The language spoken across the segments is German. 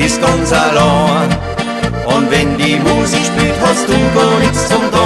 bist ganz allein. Und wenn die Musik spielt, hast du gar nichts zum Tun.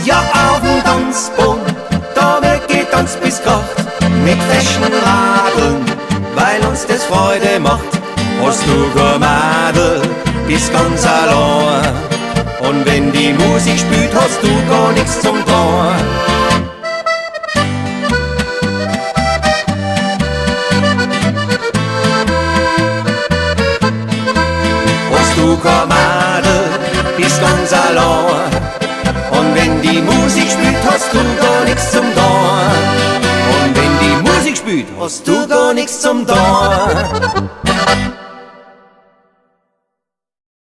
Ja, auf dem Tanzboden, da wird getanzt bis Kracht, mit festen Radeln, weil uns das Freude macht. Hast du kein Mädel, bist ganz allein. Und wenn die Musik spielt, hast du gar nichts zum Tun. Hast du kein Mädel, bist ganz allein. Und wenn die Musik spielt, hast du gar nichts zum Tun. Und wenn die Musik spielt, hast du gar nichts zum Tun.